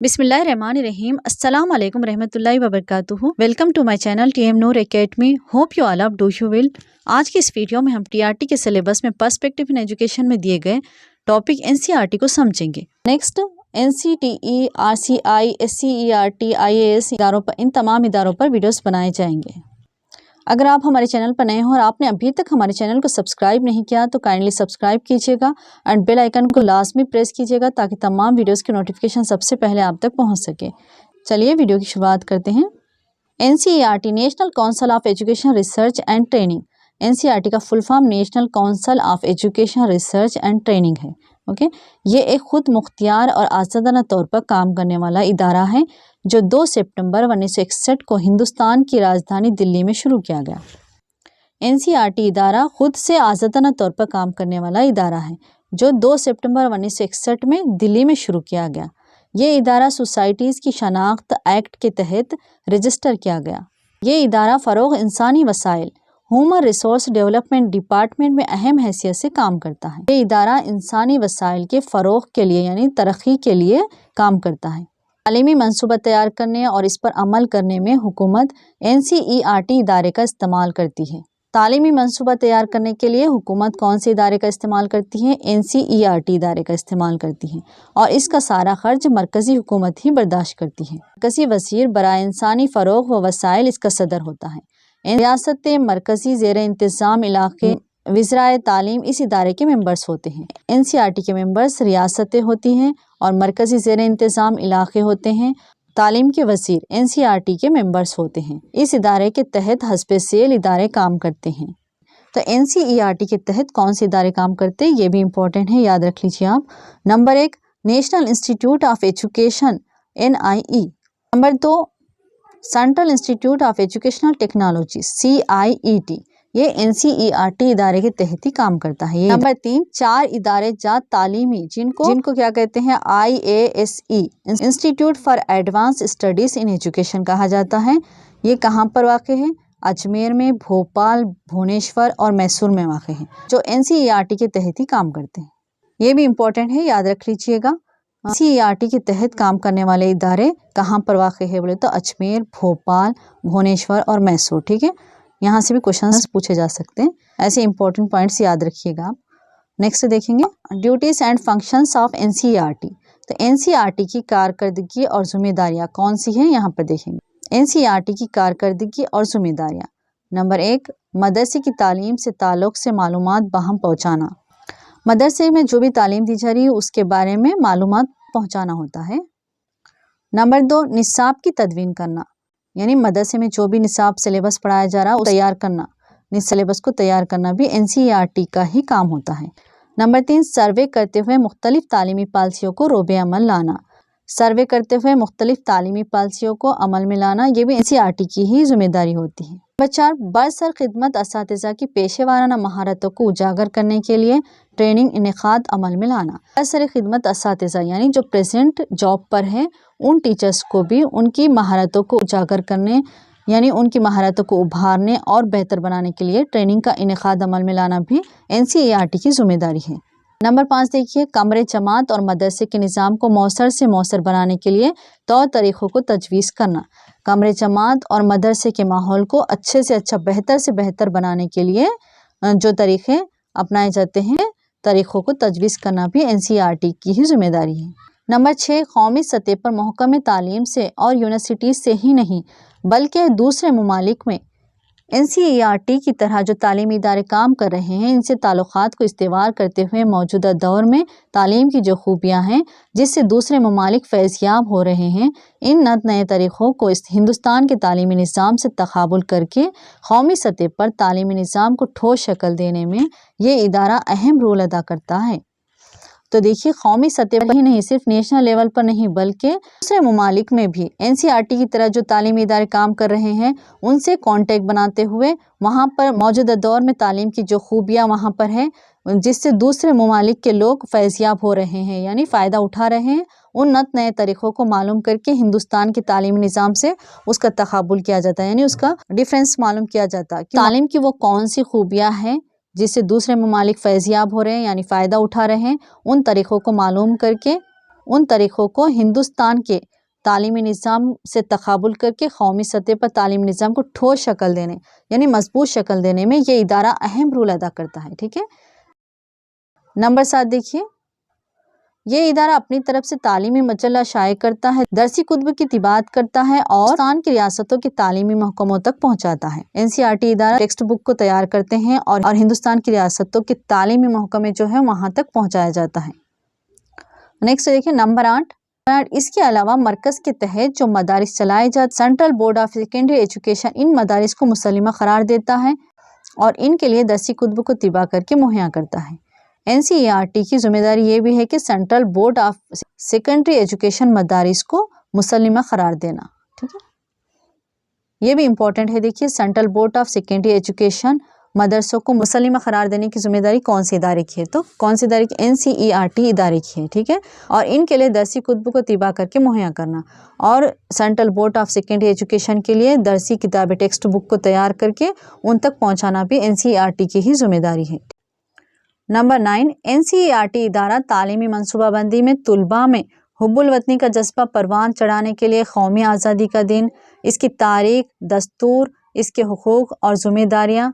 Bismillahirrahmanirrahim. Assalamu alaikum warahmatullahi wabarakatuh. Welcome to my channel TM Noor Academy. Hope you all up do you will. आज की इस video में हम TRT के syllabus में perspective in education में दिए गए टॉपिक एनसीईआरटी को समझेंगे। Next NCTE, RCI, SCERT, IAS इदारों पर, इन तमाम इदारों पर वीडियोस बनाए जाएंगे। अगर आप हमारे चैनल पर नए हो और आपने अभी तक हमारे चैनल को सब्सक्राइब नहीं किया तो काइंडली सब्सक्राइब कीजिएगा एंड बेल आइकन को लाजमी प्रेस कीजिएगा ताकि तमाम वीडियोस की नोटिफिकेशन सबसे पहले आप तक पहुंच सके। चलिए वीडियो की शुरुआत करते हैं। NCERT national council of education research and training. NCERT का full form national council of education research and training है। ओके ये एक खुद मुख्तियार और आज़ादाना तौर पर काम करने वाला इदारा है जो 2 सितंबर 1961 को हिंदुस्तान की राजधानी दिल्ली में शुरू किया गया। एनसीईआरटी इदारा खुद से आज़ादाना तौर पर काम करने वाला इदारा है जो 2 सितंबर 1961 में दिल्ली में शुरू किया गया। ये इदारा सोसाइटीज़ की शनाख्त एक्ट के तहत रजिस्टर किया गया। ये इदारा फ़रोग़ इंसानी वसाइल ह्यूमन रिसोर्स डेवलपमेंट डिपार्टमेंट में अहम हैसियत से काम करता है। ये इदारा इंसानी वसाइल के फ़रोग़ के लिए यानी तरक्की के लिए काम करता है। तालीमी मंसूबा तैयार करने और इस पर अमल करने में हुकूमत एनसीईआरटी इदारे का इस्तेमाल करती है। तालीमी मंसूबा तैयार करने के लिए हुकूमत कौन से इदारे का इस्तेमाल करती है? एनसीईआरटी इदारे का इस्तेमाल करती है और इसका सारा खर्च मरकज़ी हुकूमत ही बर्दाश्त करती है। मरकज़ी वज़ीर बराए इंसानी फ़रोग़ व वसाइल इसका सदर होता है। रियासत मरकज़ी ज़ेर इंतज़ाम इलाक़े वज़राए तालीम इस इदारे के मेंबर्स होते हैं। एनसीईआरटी के मेंबर्स रियासतें होती हैं और मरकज़ी ज़ेर इंतज़ाम इलाक़े होते हैं। तालीम के वज़ीर एनसीईआरटी के मेंबर्स होते हैं। इस इदारे के तहत हस्ब सेल इदारे काम करते हैं। तो एनसीईआरटी के तहत कौन से इदारे काम करते हैं ये भी इम्पोर्टेंट है, याद रख लीजिए आप। Number 1 national institute of education NIE। Number 2 central institute of educational technology CIET। ये एनसीईआरटी इदारे के तहत ही काम करता है। नंबर 3 4 इदारे जात तालीमी जिनको क्या कहते हैं? IASE institute for advance studies in education कहा जाता है। ये कहाँ पर वाक़ है? अजमेर में, भोपाल, भुवनेश्वर और मैसूर में वाक़ है, जो एनसीईआरटी के तहत ही काम करते हैं। ये भी इम्पोर्टेंट है, याद रख लीजिएगा। एनसीईआरटी के तहत काम करने वाले इदारे कहाँ पर वाक़ है बोले तो अजमेर, भोपाल, भुवनेश्वर और मैसूर। ठीक है, यहाँ से भी क्वेश्चंस पूछे जा सकते हैं, ऐसे इंपॉर्टेंट पॉइंट्स याद रखिएगा आप। नेक्स्ट देखेंगे duties and functions of NCERT. तो एनसीईआरटी की कारकर्दगी और जिम्मेदारियाँ कौन सी हैं यहाँ पर देखेंगे। एनसीईआरटी की कारकर्दगी और जिम्मेदारियाँ। नंबर 1 मदरसे की तालीम से ताल्लुक़ से मालूमात बाहम पहुँचाना। मदरसे में जो भी तालीम दी जा रही है उसके बारे में मालूमात पहुँचाना होता है। नंबर 2 निसाब की तदवीन करना, यानी मदरसे में जो भी निसाब सिलेबस पढ़ाया जा रहा है तैयार करना, सिलेबस को तैयार करना भी एनसीईआरटी का ही काम होता है। नंबर 3 सर्वे करते हुए मुख्तलिफ तालीमी पॉलिसियों को रोबे अमल लाना। सर्वे करते हुए मुख्तलिफ तालीमी पॉलिसियों को अमल में लाना ये भी एनसीईआरटी की ही जिम्मेदारी होती है। नंबर 4 बरसर खिदमत असातिज़ा की पेशेवाराना महारतों को उजागर करने के लिए ट्रेनिंग इनेकाद अमल में लाना। बरसर खिदमत असातिज़ा यानी जो प्रेजेंट जॉब पर है उन टीचर्स को भी उनकी महारतों को उजागर करने यानी उनकी महारतों को उभारने और बेहतर बनाने के लिए ट्रेनिंग का इनेकाद अमल में लाना भी एनसीईआरटी की जिम्मेदारी है। नंबर 5 देखिए कमरे जमात और मदरसे के निज़ाम को मौसर से मौसर बनाने के लिए तौर तरीक़ों को तजवीज़ करना। कमरे जमात और मदरसे के माहौल को अच्छे से अच्छा, बेहतर से बेहतर बनाने के लिए जो तरीक़े अपनाए जाते हैं तरीक़ों को तजवीज़ करना भी एनसीईआरटी की ही जिम्मेदारी है। नंबर 6 कौमी सतह पर महकमे तालीम से और यूनिवर्सिटीज़ से ही नहीं बल्कि दूसरे ममालिक में एनसीईआरटी की तरह जो तालीमी इदारे काम कर रहे हैं इनसे ताल्लुक़ात को इस्तेवार करते हुए मौजूदा दौर में तालीम की जो खूबियाँ हैं जिससे दूसरे ममालिक फैज़याब हो रहे हैं, इन नए तरीक़ों को इस हिंदुस्तान के तालीमी निज़ाम से तक़ाबुल करके कौमी सतह पर तालीमी निज़ाम को ठोस शक्ल देने में ये इदारा अहम रोल अदा करता है। तो देखिए कौमी सतह पर ही नहीं, सिर्फ नेशनल लेवल पर नहीं बल्कि दूसरे ममालिक में भी एनसीईआरटी की तरह जो तालीमी इदारे काम कर रहे हैं उनसे कांटेक्ट बनाते हुए वहाँ पर मौजूदा दौर में तालीम की जो खूबियाँ वहाँ पर है जिससे दूसरे ममालिक के लोग फैज़याब हो रहे हैं यानी फ़ायदा उठा रहे हैं, उन नए तरीक़ों को मालूम करके हिंदुस्तान के तालीमी निज़ाम से उसका तक़ाबुल किया जाता है, यानी उसका डिफरेंस मालूम किया जाता है कि तालीम की वो कौन सी खूबियाँ हैं जिससे दूसरे ममालिक फैज़याब हो रहे हैं यानी फ़ायदा उठा रहे हैं, उन तरीक़ों को मालूम करके उन तरीक़ों को हिंदुस्तान के तालीमी निज़ाम से तक़ाबुल करके कौमी सतह पर तालीमी निज़ाम को ठोस शक्ल देने यानी मजबूत शक्ल देने में ये इदारा अहम रोल अदा करता है। ठीक है। नंबर 7 देखिए, ये इदारा अपनी तरफ से तालीमी मजल्ला शाये करता है, दरसी कुतुब की तिबात करता है और हिंदुस्तान की रियासतों के तालीमी महकमों तक पहुँचाता है। NCERT इदारा टेक्स्ट बुक को तैयार करते हैं और हिंदुस्तान की रियासतों के तालीमी महकमे जो है वहाँ तक पहुँचाया जाता है। नेक्स्ट देखिए नंबर 8, इसके अलावा मरकज़ के तहत जो मदारिस चलाए जाते central board of secondary education इन मदारिस को मुसल्लिमा करार देता है और इनके लिए दरसी कुतुब को तिबा करके मुहैया करता है। NCERT की जिम्मेदारी ये भी है कि central board of secondary education मदारिस को मुसल्लिमा करार देना। ठीक है, ये भी इम्पोर्टेंट है। देखिए, central board of secondary education मदरसों को मुसल्लिमा करार देने की जिम्मेदारी कौन सी इदारे की है? तो कौन सी इदारे की? NCERT इदारे की है। ठीक है, और इनके लिए दरसी कुतुब को तिबा करके मुहैया करना और central board of secondary education के लिए दरसी किताबें टेक्स्ट बुक को तैयार करके उन तक पहुँचाना भी NCERT की ही जिम्मेदारी है। नंबर 9, NCERT इदारा तालीमी मनसूबाबंदी में तुलबा में हुब्बुल वतनी का जज्बा परवान चढ़ाने के लिए कौमी आज़ादी का दिन, इसकी तारीख, दस्तूर, इसके हुकूक और ज़िम्मेदारियाँ,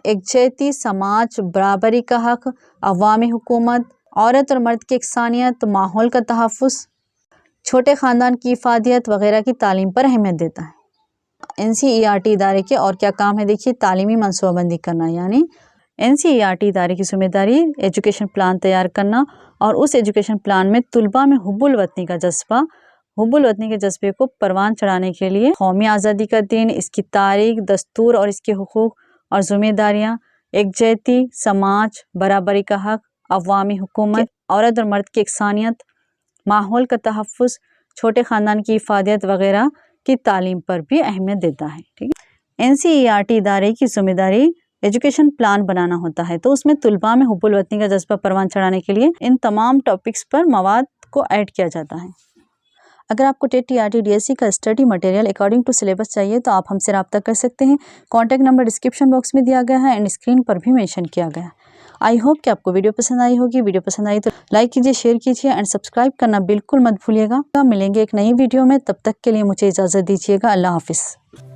यकजहती समाज, बराबरी का हक, अवामी हुकूमत, औरत और मर्द की यकसानियत, माहौल का तहफ़्फ़ुज़, छोटे ख़ानदान की इफ़ादियत वगैरह की तालीम पर अहमियत देता है। NCERT इदारे के और क्या काम है? देखिए, तालीमी मनसूबाबंदी करना, यानी NCERT इदारे की जिम्मेदारी एजुकेशन प्लान तैयार करना और उस एजुकेशन प्लान में तुलबा में हुब्बुल वतनी का जज्बा, हुब्बुल वतनी के जज्बे को परवान चढ़ाने के लिए कौमी आज़ादी का दिन, इसकी तारीख, दस्तूर और इसके हुकूक और ज़िम्मेदारियाँ, यकजहती समाज, बराबरी का हक, अवामी हुकूमत, औरत और मर्द की यकसानियत, माहौल का तहफ़्फ़ुज़, छोटे ख़ानदान की इफ़ादियत वगैरह की तालीम पर भी अहमियत देता है। ठीक है। NCERT इदारे की जिम्मेदारी एजुकेशन प्लान बनाना होता है, तो उसमें तुलबा में हुब्बुल वतनी का जज्बा परवान चढ़ाने के लिए इन तमाम टॉपिक्स पर मवाद को ऐड किया जाता है। अगर आपको टेट TRT DSC का study material according to syllabus चाहिए तो आप हमसे रब्ता कर सकते हैं। कॉन्टैक्ट नंबर डिस्क्रिप्शन बॉक्स में दिया गया है एंड स्क्रीन पर भी मेंशन किया गया है। आई होप कि आपको वीडियो पसंद आई होगी। वीडियो पसंद आई तो लाइक कीजिए, शेयर कीजिए एंड सब्सक्राइब करना बिल्कुल मत भूलिएगा। मिलेंगे एक नई वीडियो में, तब तक के लिए मुझे इजाज़त दीजिएगा। अल्लाह हाफिज़।